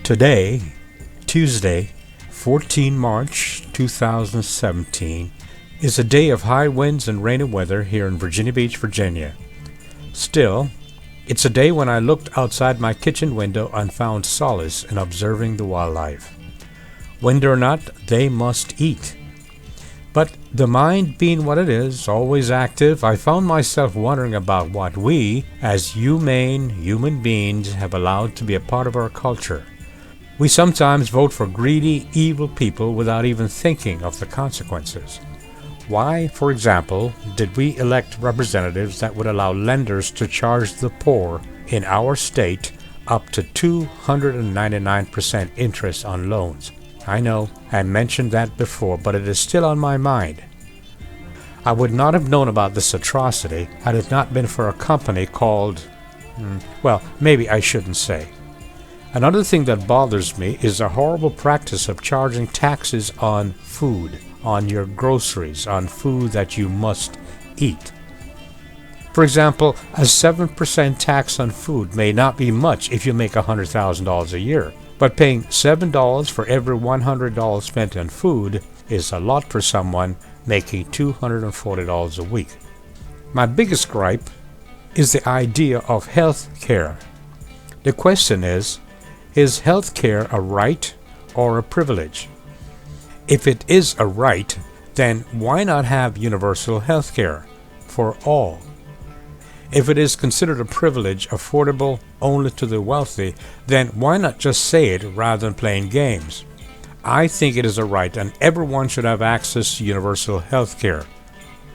Today, Tuesday, 14 March 2017, is a day of high winds and rainy weather here in Virginia Beach, Virginia. Still, it's a day when I looked outside my kitchen window and found solace in observing the wildlife. Wind or not, they must eat. But the mind being what it is, always active, I found myself wondering about what we, as humane human beings, have allowed to be a part of our culture. We sometimes vote for greedy, evil people without even thinking of the consequences. Why, for example, did we elect representatives that would allow lenders to charge the poor in our state up to 299% interest on loans? I know, I mentioned that before, but it is still on my mind. I would not have known about this atrocity had it not been for a company called... maybe I shouldn't say. Another thing that bothers me is the horrible practice of charging taxes on food, on your groceries, on food that you must eat. For example, a 7% tax on food may not be much if you make $100,000 a year, but paying $7 for every $100 spent on food is a lot for someone making $240 a week. My biggest gripe is the idea of health care. The question is health care a right or a privilege? If it is a right, then why not have universal health care for all? If it is considered a privilege affordable only to the wealthy, then why not just say it rather than playing games? I think it is a right and everyone should have access to universal health care.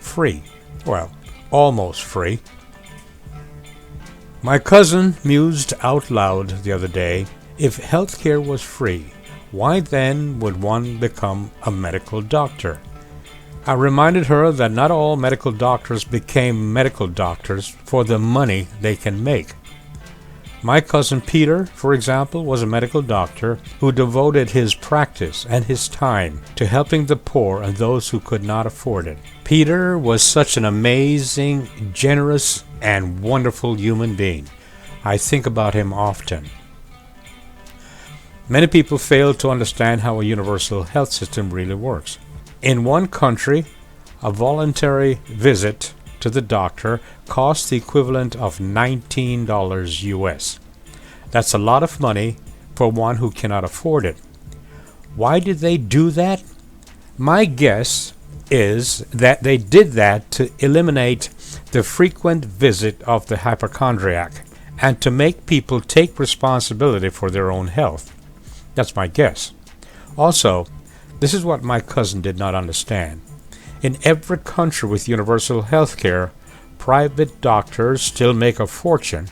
Free. Well, almost free. My cousin mused out loud the other day, if health care was free, why then would one become a medical doctor? I reminded her that not all medical doctors became medical doctors for the money they can make. My cousin Peter, for example, was a medical doctor who devoted his practice and his time to helping the poor and those who could not afford it. Peter was such an amazing, generous, and wonderful human being. I think about him often. Many people fail to understand how a universal health system really works. In one country, a voluntary visit to the doctor costs the equivalent of $19 US. That's a lot of money for one who cannot afford it. Why did they do that? My guess is that they did that to eliminate the frequent visit of the hypochondriac and to make people take responsibility for their own health. That's my guess. Also, this is what my cousin did not understand. In every country with universal health care, private doctors still make a fortune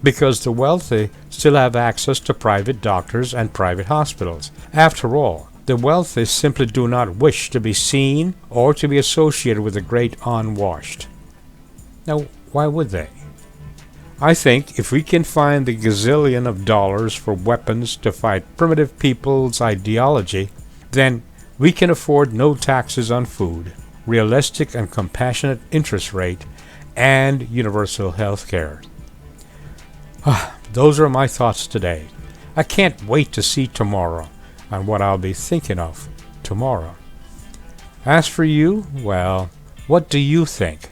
because the wealthy still have access to private doctors and private hospitals. After all, the wealthy simply do not wish to be seen or to be associated with the great unwashed. Now, why would they? I think if we can find the gazillion of dollars for weapons to fight primitive people's ideology, then we can afford no taxes on food, realistic and compassionate interest rate, and universal health care. Those are my thoughts today. I can't wait to see tomorrow and what I'll be thinking of tomorrow. As for you, well, what do you think?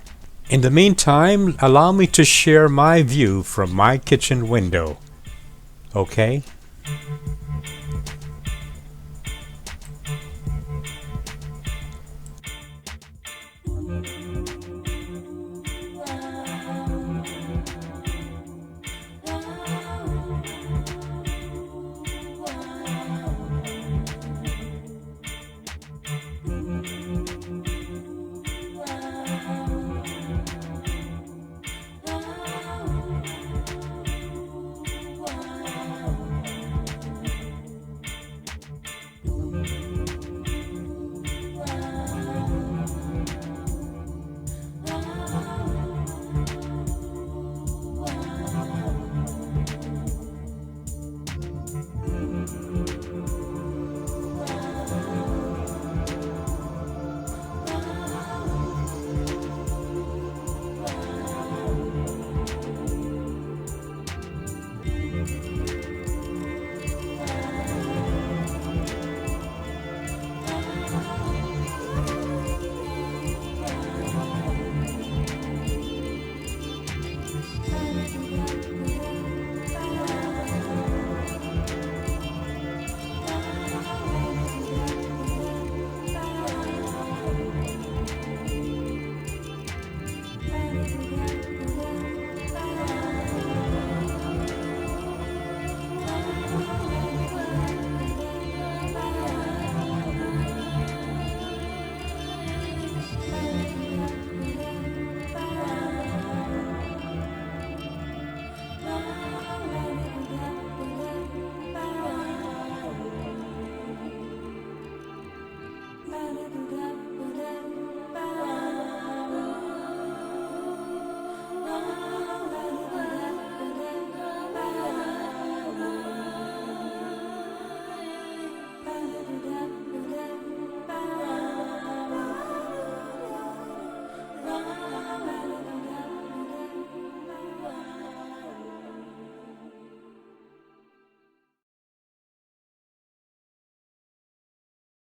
In the meantime, allow me to share my view from my kitchen window. Okay?